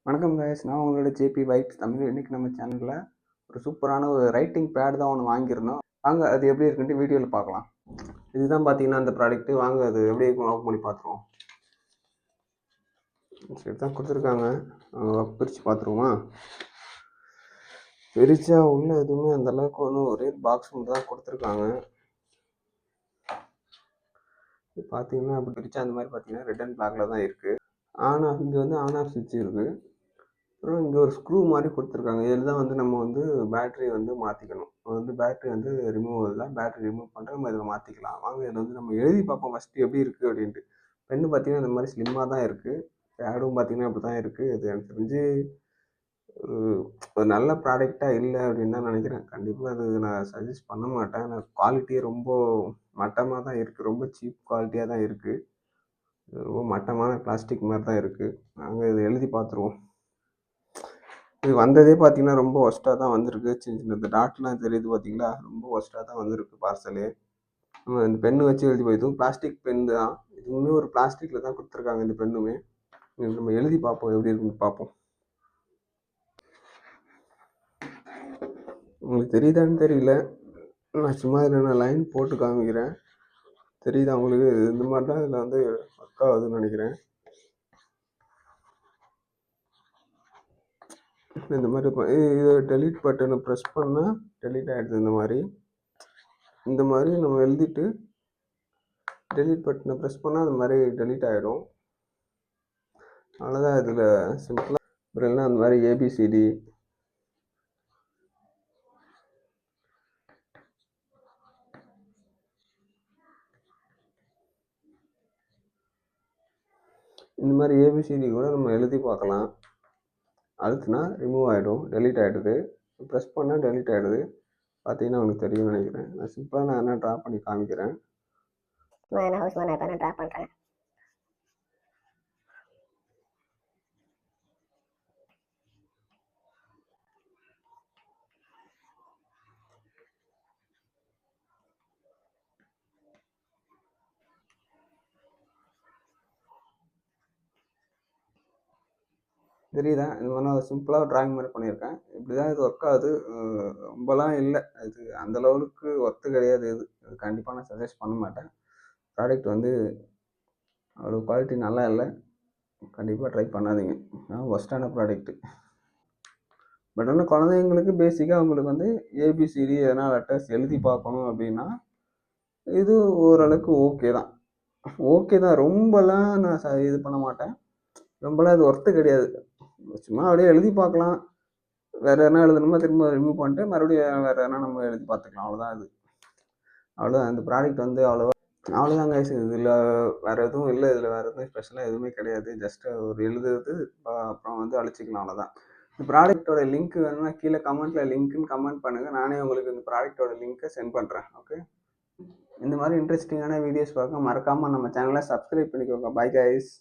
வணக்கம் கைஸ், நான் உங்களோட ஜேபி வைப்ஸ் தமிழ். இன்னைக்கு நம்ம சேனலில் ஒரு சூப்பரான ஒரு ரைட்டிங் பேட் தான் ஒன்று வாங்கியிருந்தோம். வாங்க அது எப்படி இருக்குன்ட்டு வீடியோவில் பார்க்கலாம். இதுதான் பார்த்தீங்கன்னா அந்த ப்ராடக்ட்டு. வாங்க அது எப்படி இருக்கும் ஓப்பன் பண்ணி பார்த்துருவோம். சரி தான் கொடுத்துருக்காங்க, பிரித்து பார்த்துருவோமா. பிரிச்சா உள்ள எதுவுமே அந்த அளவுக்கு ஒன்றும் ஒரே பாக்ஸ் மட்டும் தான் கொடுத்துருக்காங்க. பார்த்தீங்கன்னா அப்படி பிரித்தா அந்த மாதிரி பார்த்தீங்கன்னா ரெட் அண்ட் பிளாக்ல தான் இருக்குது. இங்கே வந்து ஆன் ஆஃப் சுவிட்ச் இருக்குது. அப்புறம் இங்கே ஒரு ஸ்க்ரூ மாதிரி கொடுத்துருக்காங்க. இதில் தான் வந்து நம்ம வந்து பேட்டரி வந்து மாற்றிக்கணும். பேட்டரி வந்து ரிமூவ் இல்லை, பேட்டரி ரிமூவ் பண்ணிட்டு நம்ம இதில் மாற்றிக்கலாம். வாங்க இதில் வந்து நம்ம எழுதி பார்ப்போம் ஃபஸ்ட்டு எப்படி இருக்குது அப்படின்ட்டு. பென்னு பார்த்தீங்கன்னா இந்த மாதிரி ஸ்லிம்மாக தான் இருக்குது. பேடும் பார்த்தீங்கன்னா அப்படி தான் இருக்குது. இது எனக்கு தெரிஞ்சு ஒரு நல்ல ப்ராடக்டாக இல்லை அப்படின்னு தான் நினைக்கிறேன். கண்டிப்பாக அது நான் சஜஸ்ட் பண்ண மாட்டேன். குவாலிட்டியே ரொம்ப மட்டமாக தான் இருக்குது. ரொம்ப சீப் குவாலிட்டியாக தான் இருக்குது. ரொம்ப மட்டமான பிளாஸ்டிக் மாதிரி தான் இருக்குது. நாங்கள் இதை எழுதி பார்த்துருவோம். இது வந்ததே பார்த்தீங்கன்னா ரொம்ப ஒஸ்ட்டாக தான் வந்திருக்கு. சின்ன சின்ன இந்த டாட்லாம் தெரியுது பார்த்தீங்களா, ரொம்ப ஒஸ்ட்டாக தான் வந்திருக்கு பார்சலு. நம்ம இந்த பென்னு வச்சு எழுதி போய்தும் பிளாஸ்டிக் பென் தான். இதுவுமே ஒரு பிளாஸ்டிக்கில் தான் கொடுத்துருக்காங்க இந்த பெண்ணுமே. நம்ம எழுதி பார்ப்போம் எப்படி இருக்குன்னு பார்ப்போம். உங்களுக்கு தெரியுதான்னு தெரியல, நான் சும்மா இதில் நான் லைன் போட்டு காமிக்கிறேன். தெரியுதா உங்களுக்கு? இந்த மாதிரி தான் இதில் வந்து ஒர்க் ஆகுதுன்னு நினைக்கிறேன். இந்த மாதிரி இதை டெலீட் பட்டனை ப்ரெஸ் பண்ணால் டெலீட் ஆகிடுது. இந்த மாதிரி நம்ம எழுதிட்டு டெலீட் பட்டனை ப்ரெஸ் பண்ணால் அந்த மாதிரி டெலீட் ஆகிடும். அவ்வளோதான். இதில் சிம்பிளாக அப்புறம் அந்த மாதிரி ஏபிசிடி இந்த மாதிரி ஏபிசிடி கூட நம்ம எழுதி பார்க்கலாம். அழுத்துனா ரிமூவ் ஆகிடும், டெலீட் ஆகிடுது. ப்ரெஸ் பண்ணால் டெலீட் ஆகிடுது. பார்த்தீங்கன்னா உங்களுக்கு தெரியும்னு நினைக்கிறேன். நான் சிம்பிளாக நான் என்ன ட்ரா பண்ணி காமிக்கிறேன். நான் ஹவுஸ் ஓனர் இப்போ நான் ட்ரா பண்ணுறேன். தெரியுதா? இந்த மாதிரி நான் சிம்பிளாக ட்ராயிங் மாதிரி பண்ணியிருக்கேன். இப்படி தான் இது ஒர்க் ஆகுது. ரொம்பலாம் இல்லை, இது அந்த லெவலுக்கு ஒர்த்து கிடையாது. இது கண்டிப்பாக நான் சஜஸ்ட் பண்ண மாட்டேன். ப்ராடக்ட் வந்து அவ்வளோ குவாலிட்டி நல்லா இல்லை. கண்டிப்பாக ட்ரை பண்ணாதீங்க. ஒஸ்ட்டான ப்ராடக்ட்டு. பட் ஆனால் குழந்தைங்களுக்கு பேசிக்காக அவங்களுக்கு வந்து ஏபிசிடி எதனா லெட்டர்ஸ் எழுதி பார்க்கணும் அப்படின்னா இது ஓரளவுக்கு ஓகே தான். ரொம்பலாம் நான் இது பண்ண மாட்டேன். ரொம்பலாம் இது ஒர்த்து கிடையாது. சும்மா அப்படியே எழுதி பார்க்கலாம். வேறு எதனா எழுதணுமா திரும்ப ரிமூவ் பண்ணிட்டு மறுபடியும் வேறு எதனா நம்ம எழுதி பார்த்துக்கலாம். அவ்வளோதான். இந்த ப்ராடக்ட் வந்து அவ்வளோதான் கைஸ். இதில் வேறு எதுவும் இல்லை. இதில் வேறு எதுவும் ஸ்பெஷலாக எதுவுமே கிடையாது. ஜஸ்ட்டு ஒரு எழுதுறது, அப்புறம் வந்து அழிச்சிக்கலாம். அவ்வளோதான். இந்த ப்ராடக்ட்டோட லிங்க் வேணும்னா கீழே கமெண்ட்டில் லிங்க்குன்னு கமெண்ட் பண்ணுங்கள். நானே உங்களுக்கு இந்த ப்ராடக்ட்டோட லிங்க்கை சென்ட் பண்ணுறேன். ஓகே. இந்த மாதிரி இன்ட்ரெஸ்டிங்கான வீடியோஸ் பார்க்க மறக்காமல் நம்ம சேனலை சப்ஸ்கிரைப் பண்ணிக்கோங்க. Bye guys.